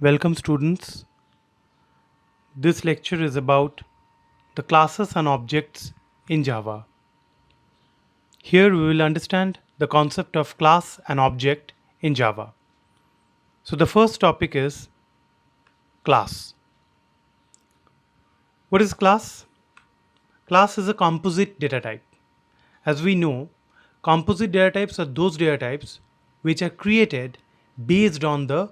Welcome students. This lecture is about the classes and objects in Java. Here we will understand the concept of class and object in Java. So the first topic is class. What is class? Class is a composite data type. As we know, composite data types are those data types which are created based on the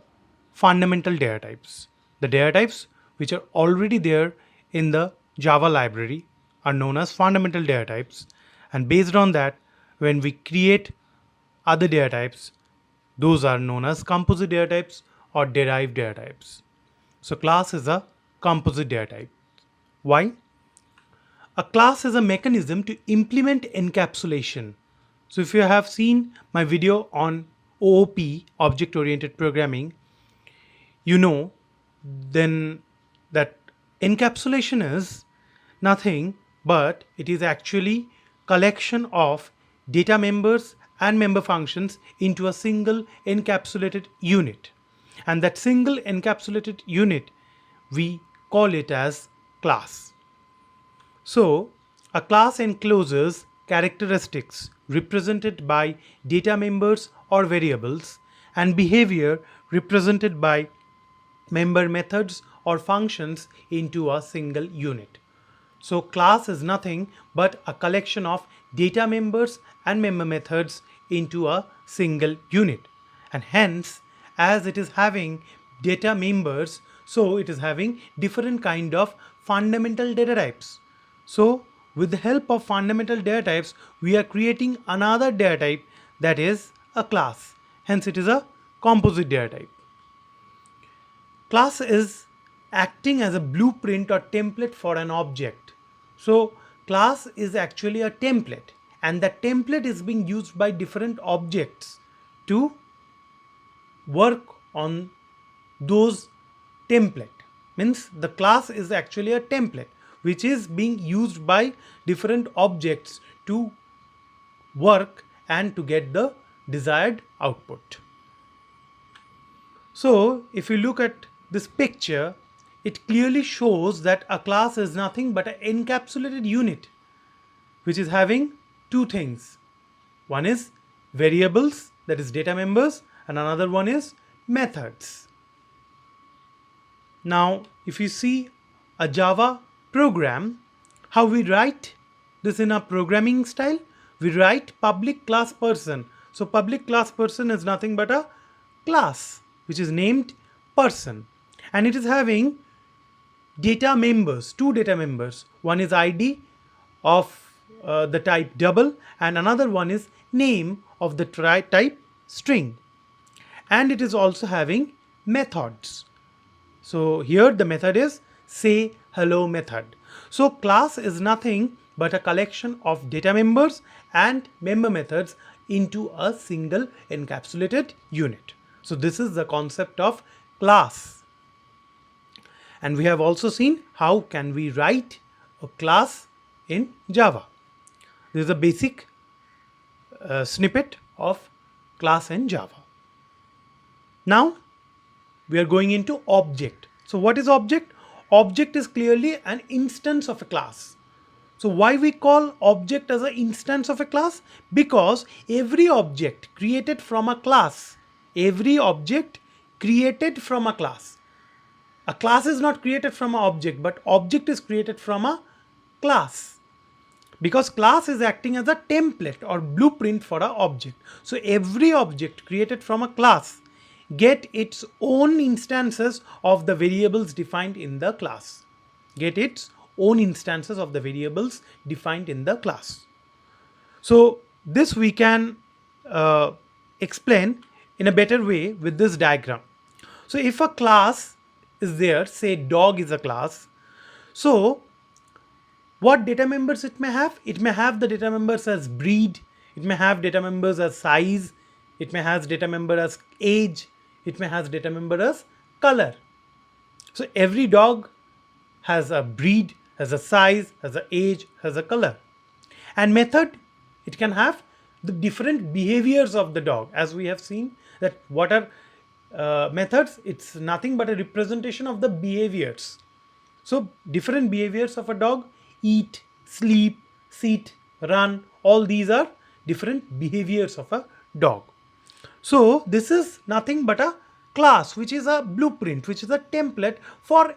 fundamental data types. The data types which are already there in the Java library are known as fundamental data types, and based on that, when we create other data types, those are known as composite data types or derived data types. So class is a composite data type. Why? A class is a mechanism to implement encapsulation. So if you have seen my video on OOP, object oriented programming, you know then that encapsulation is nothing but it is actually collection of data members and member functions into a single encapsulated unit, and that single encapsulated unit we call it as class. So, a class encloses characteristics represented by data members or variables and behavior represented by member methods or functions into a single unit. So, class is nothing but a collection of data members and member methods into a single unit. And hence, as it is having data members, so it is having different kind of fundamental data types. So, with the help of fundamental data types, we are creating another data type, that is a class. Hence, it is a composite data type. Class is acting as a blueprint or template for an object. So, class is actually a template, and that template is being used by different objects to work on those template. Means the class is actually a template which is being used by different objects to work and to get the desired output. So if you look at this picture, it clearly shows that a class is nothing but an encapsulated unit which is having two things. One is variables, that is data members, and another one is methods. Now, if you see a Java program, how we write this in a programming style, we write public class person. So public class person is nothing but a class which is named person, and it is having data members, two data members. One is ID of the type double, and another one is name of the type string, and it is also having methods. So here the method is say hello method. So class is nothing but a collection of data members and member methods into a single encapsulated unit. So this is the concept of class. And we have also seen how can we write a class in Java. This is a basic snippet of class in Java. Now we are going into object. So what is object? Object is clearly an instance of a class. So why we call object as an instance of a class? Because every object created from a class, every object created from a class. A class is not created from an object, but object is created from a class. Because class is acting as a template or blueprint for an object. So every object created from a class get its own instances of the variables defined in the class. Get its own instances of the variables defined in the class. So this we can explain in a better way with this diagram. So if a class is there, say dog is a class, so what data members it may have? It may have the data members as breed, it may have data members as size, it may have data member as age, it may have data member as color. So every dog has a breed, has a size, has an age, has a color. And method, it can have the different behaviors of the dog, as we have seen that what are methods, it's nothing but a representation of the behaviors. So different behaviors of a dog: eat, sleep, sit, run, all these are different behaviors of a dog. So this is nothing but a class, which is a blueprint, which is a template for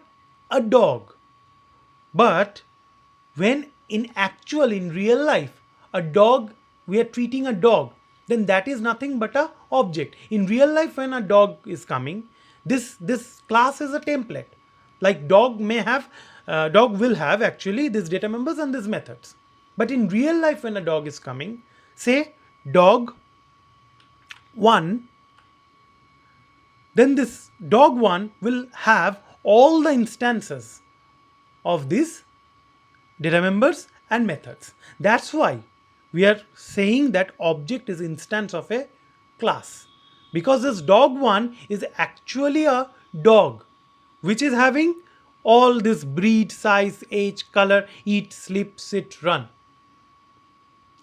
a dog. But when in real life, a dog, we are treating a dog, then that is nothing but a object. In real life, when a dog is coming, this class is a template. Like dog will have actually these data members and these methods. But in real life, when a dog is coming, say dog 1, then this dog 1 will have all the instances of these data members and methods. That's why we are saying that object is instance of a class, because this dog 1 is actually a dog which is having all this breed, size, age, color, eat, sleep, sit, run.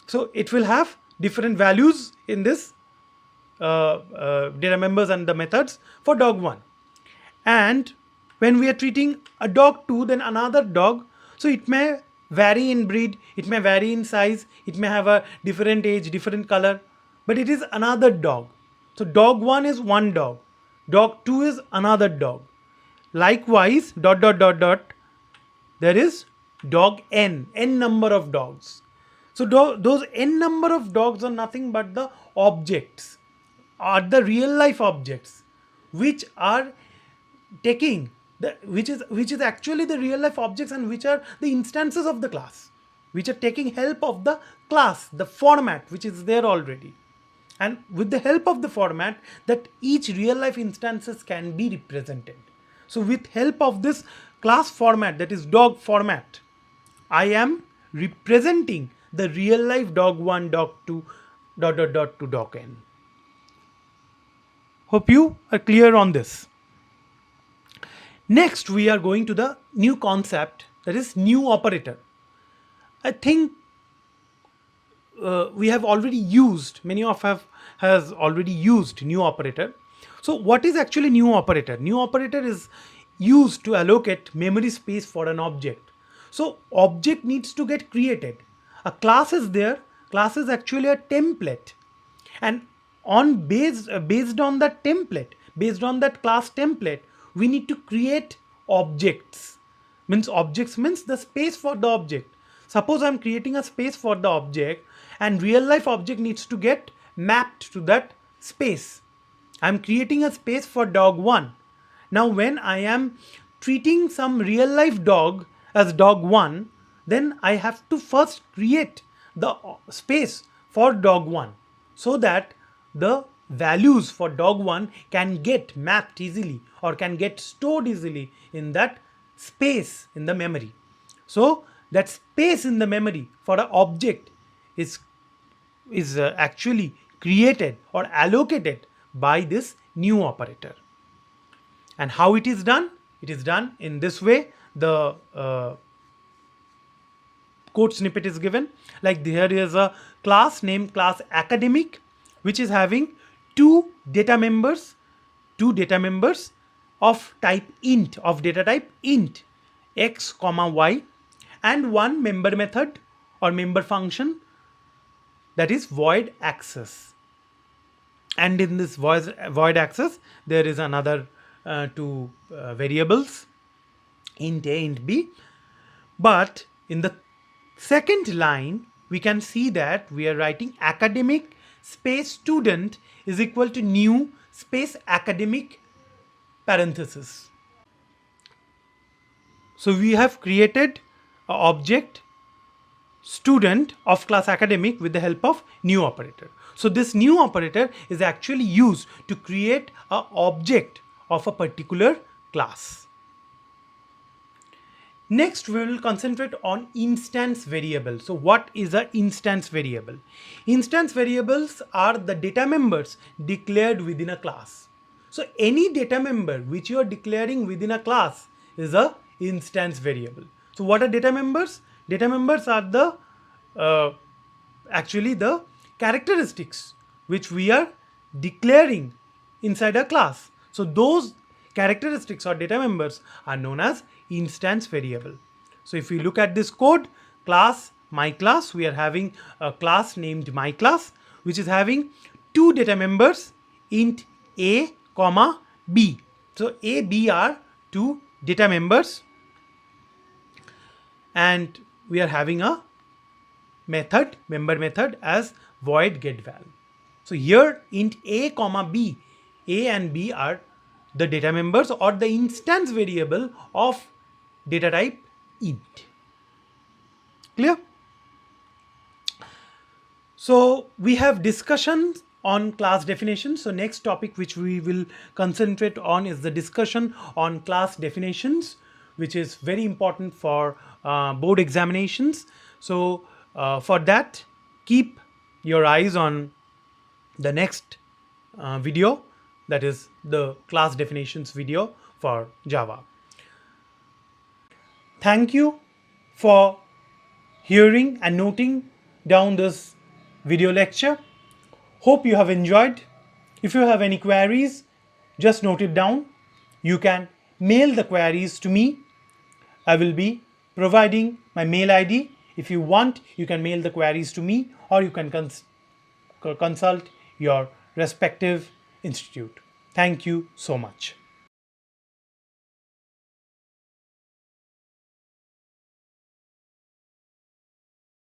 So it will have different values in this data members and the methods for dog 1. And when we are treating a dog 2, then another dog, so it may vary in breed, it may vary in size, it may have a different age, different color, but it is another dog. So dog 1 is one dog, dog 2 is another dog. Likewise, dot dot dot dot, there is dog n number of dogs. So those n number of dogs are nothing but the objects, are the real life objects, which are taking which is actually the real life objects, and which are the instances of the class, which are taking help of the class, the format which is there already. And with the help of the format, that each real life instances can be represented. So with help of this class format, that is dog format, I am representing the real life dog 1, dog 2, dot dot dot to dog n. Hope you are clear on this. Next, we are going to the new concept, that is new operator. I think we have already used, many of us has already used new operator. So what is actually new operator? New operator is used to allocate memory space for an object. So object needs to get created. A class is there. Class is actually a template, and based on that template, based on that class template, we need to create objects. Objects means the space for the object. Suppose I'm creating a space for the object, and real life object needs to get mapped to that space. I'm creating a space for dog 1. Now when I am treating some real life dog as dog 1, then I have to first create the space for dog 1, so that the values for dog 1 can get mapped easily, or can get stored easily in that space in the memory. So that space in the memory for an object is actually created or allocated by this new operator. And how it is done? It is done in this way. The code snippet is given. Like there is a class named class academic, which is having two data members of type int, of data type int, x comma y, and one member method or member function, that is void access. And in this void access, there is another two variables, int a, int b. But in the second line, we can see that we are writing academic space student is equal to new space academic parenthesis. So we have created an object student of class academic with the help of new operator. So this new operator is actually used to create an object of a particular class. Next, we will concentrate on instance variable. So what is an instance variable? Instance variables are the data members declared within a class. So any data member which you are declaring within a class is a instance variable. So what are data members? Data members are the actually the characteristics which we are declaring inside a class. So those characteristics or data members are known as instance variable. So if we look at this code, class myClass, we are having a class named myClass, which is having two data members, int a comma b. So a, b are two data members, and we are having a method, member method, as void getVal. So here int a comma b, a and b are the data members or the instance variable of data type int. Clear? So we have discussions on class definitions. So next topic which we will concentrate on is the discussion on class definitions, which is very important for board examinations. So for that, keep your eyes on the next video, that is the class definitions video for Java. Thank you for hearing and noting down this video lecture. Hope you have enjoyed. If you have any queries, just note it down. You can mail the queries to me. I will be providing my mail ID. If you want, you can mail the queries to me, or you can consult your respective institute. Thank you so much.